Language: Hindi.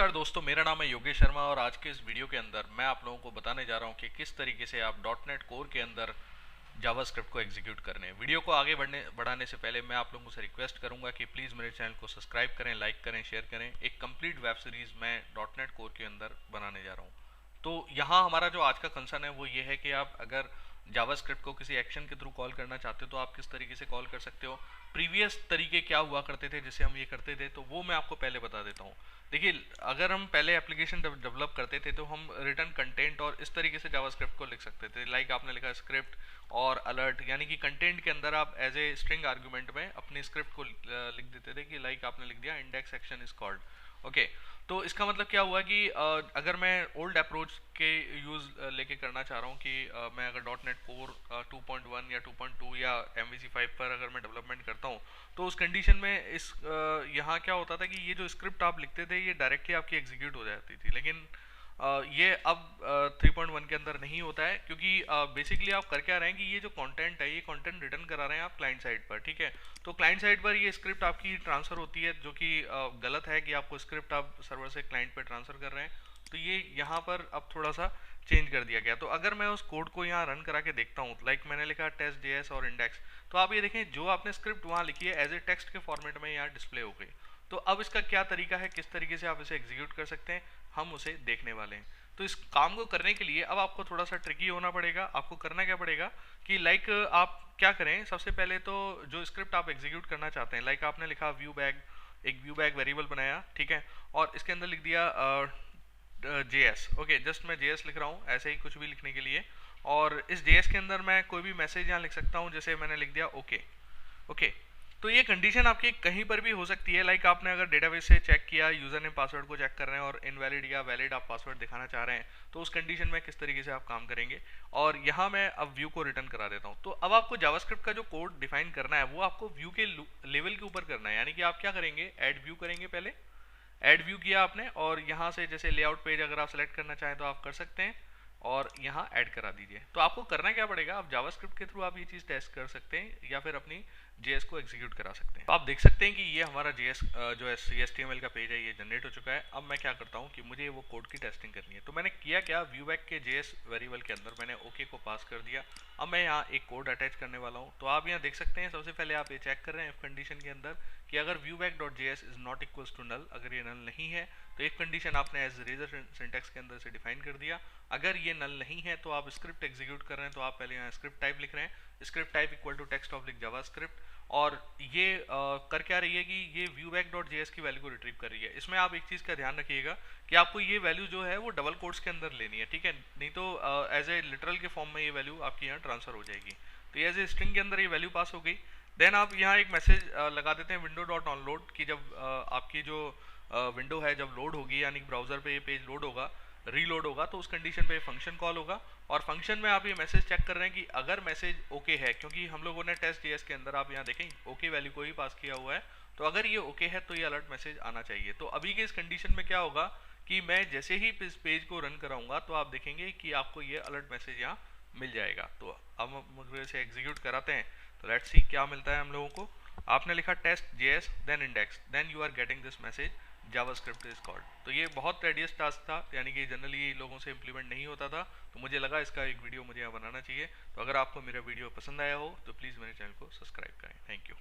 नमस्कार दोस्तों, मेरा नाम है योगेश शर्मा और आज के इस वीडियो के अंदर मैं आप लोगों को बताने जा रहा हूं कि किस तरीके से आप डॉट नेट कोर के अंदर जावास्क्रिप्ट को एग्जीक्यूट करने हैं। वीडियो को आगे बढ़ाने से पहले मैं आप लोगों से रिक्वेस्ट करूंगा कि प्लीज़ मेरे चैनल को सब्सक्राइब करें, लाइक करें, शेयर करें। एक कंप्लीट वेब सीरीज़ मैं डॉट नेट कोर के अंदर बनाने जा रहा हूँ। तो यहाँ हमारा जो आज का कंसर्न है वो ये है कि आप अगर जावास्क्रिप्ट को किसी एक्शन के थ्रू कॉल करना चाहते हो तो आप किस तरीके से कॉल कर सकते हो। प्रीवियस तरीके क्या हुआ करते थे जिससे हम ये करते थे, तो वो मैं आपको पहले बता देता हूँ। देखिए, अगर हम पहले एप्लीकेशन डेवलप करते थे तो हम रिटर्न कंटेंट और इस तरीके से जावास्क्रिप्ट को लिख सकते थे। लाइक आपने लिखा स्क्रिप्ट और अलर्ट, यानी कि कंटेंट के अंदर आप एज ए स्ट्रिंग आर्गुमेंट में अपनी स्क्रिप्ट को लिख देते थे कि लाइक आपने लिख दिया index action is called. Okay, तो इसका मतलब क्या हुआ कि अगर मैं ओल्ड अप्रोच के यूज़ लेके करना चाह रहा हूँ कि मैं अगर डॉट नेट कोर 2.1 या 2.2 या MVC5 पर अगर मैं डेवलपमेंट करता हूँ तो उस कंडीशन में यहाँ क्या होता था कि ये जो स्क्रिप्ट आप लिखते थे ये डायरेक्टली आपकी एग्जीक्यूट हो जाती थी। लेकिन ये अब 3.1 के अंदर नहीं होता है, क्योंकि बेसिकली आप कर क्या रहे हैं कि ये जो कंटेंट है ये कंटेंट रिटर्न करा रहे हैं आप क्लाइंट साइड पर। ठीक है, तो क्लाइंट साइड पर ये स्क्रिप्ट आपकी ट्रांसफ़र होती है, जो कि गलत है कि आपको स्क्रिप्ट आप सर्वर से क्लाइंट पर ट्रांसफ़र कर रहे हैं। तो ये यहाँ पर अब थोड़ा सा चेंज कर दिया गया। तो अगर मैं उस कोड को यहाँ रन करा के देखता हूँ, लाइक मैंने लिखा टेस्ट JS और इंडेक्स, तो आप ये देखें जो आपने स्क्रिप्ट वहाँ लिखी है एज ए टेक्स्ट के फॉर्मेट में यहाँ डिस्प्ले हो गई। तो अब इसका क्या तरीका है, किस तरीके से आप इसे एग्जीक्यूट कर सकते हैं, हम उसे देखने वाले हैं। तो इस काम को करने के लिए अब आपको थोड़ा सा ट्रिकी होना पड़ेगा। आपको करना क्या पड़ेगा कि लाइक आप क्या करें, सबसे पहले तो जो स्क्रिप्ट आप एग्जीक्यूट करना चाहते हैं, लाइक आपने लिखा व्यू बैग, एक व्यू बैग वेरिएबल बनाया, ठीक है, और इसके अंदर लिख दिया JS। ओके, जस्ट मैं JS लिख रहा हूँ ऐसे ही कुछ भी लिखने के लिए, और इस JS के अंदर मैं कोई भी मैसेज यहाँ लिख सकता हूँ, जैसे मैंने लिख दिया ओके। ओके, तो ये कंडीशन आपकी कहीं पर भी हो सकती है। लाइक आपने अगर डेटाबेस से चेक किया, यूजर ने पासवर्ड को चेक कर रहे हैं और इनवैलिड या वैलिड आप पासवर्ड दिखाना चाह रहे हैं, तो उस कंडीशन में किस तरीके से आप काम करेंगे। और यहाँ मैं अब व्यू को रिटर्न करा देता हूँ। तो अब आपको जावास्क्रिप्ट का जो कोड डिफाइन करना है वो आपको व्यू के लेवल के ऊपर करना है। यानी कि आप क्या करेंगे, ऐड व्यू करेंगे। पहले ऐड व्यू किया आपने और यहाँ से जैसे लेआउट पेज अगर आप सेलेक्ट करना चाहें तो आप कर सकते हैं और यहाँ ऐड करा दीजिए। तो आपको करना क्या पड़ेगा, आप जावास्क्रिप्ट के थ्रू आप ये चीज़ टेस्ट कर सकते हैं या फिर अपनी JS को एग्जीक्यूट करा सकते हैं। तो आप देख सकते हैं कि ये हमारा JS जो है HTML का पेज है ये जनरेट हो चुका है। अब मैं क्या करता हूँ कि मुझे वो कोड की टेस्टिंग करनी है। तो मैंने किया क्या, व्यू बैक के JS वेरिएबल के अंदर मैंने ओके को पास कर दिया। अब मैं यहाँ एक कोड अटैच करने वाला हूँ। तो आप यहाँ देख सकते हैं, सबसे पहले आप ये चेक कर रहे हैं इफ कंडीशन के अंदर कि अगर viewback.js is not equals to null, अगर ये नल नहीं है तो एक कंडीशन आपने एज रेजर सिंटैक्स के अंदर से डिफाइन कर दिया। अगर ये नल नहीं है तो आप स्क्रिप्ट एग्जीक्यूट कर रहे हैं, तो आप पहले यहाँ स्क्रिप्ट टाइप लिख रहे हैं, script type equal to text oblique JavaScript. और ये कर क्या रही है कि ये viewback.js की वैल्यू को रिट्रीव कर रही है। इसमें आप एक चीज़ का ध्यान रखिएगा कि आपको ये वैल्यू जो है वो डबल कोट्स के अंदर लेनी है, ठीक है, नहीं तो एज ए लिटरल के फॉर्म में ये वैल्यू आपकी यहाँ ट्रांसफर हो जाएगी। तो एज ए स्ट्रिंग के अंदर ये वैल्यू पास हो गई। देन आप यहाँ एक मैसेज लगा देते हैं विंडो डॉट ऑनलोड की, जब आपकी जो विंडो है जब लोड होगी, यानी ब्राउजर पे ये पेज लोड होगा, रीलोड होगा, तो उस कंडीशन पे फंक्शन कॉल होगा। और फंक्शन में आप ये मैसेज चेक कर रहे हैं कि अगर मैसेज ओके है, क्योंकि हम लोगों ने टेस्ट JS के अंदर आप यहाँ देखें ओके वैल्यू को ही पास किया हुआ है, तो अगर ये ओके है तो ये अलर्ट मैसेज आना चाहिए। तो अभी के इस कंडीशन में क्या होगा कि मैं जैसे ही इस पेज को रन कराऊंगा तो आप देखेंगे कि आपको ये अलर्ट मैसेज यहाँ मिल जाएगा। तो अब हम मुझे से एग्जीक्यूट कराते हैं, तो लेट्स सी क्या मिलता है हम लोगों को। आपने लिखा test JS then index, then you are getting this message JavaScript is called. तो ये बहुत टेडियस टास्क था, यानी कि जनरली लोगों से इंप्लीमेंट नहीं होता था, तो मुझे लगा इसका एक वीडियो मुझे यहाँ बनाना चाहिए। तो अगर आपको मेरा वीडियो पसंद आया हो तो प्लीज़ मेरे चैनल को सब्सक्राइब करें। Thank you.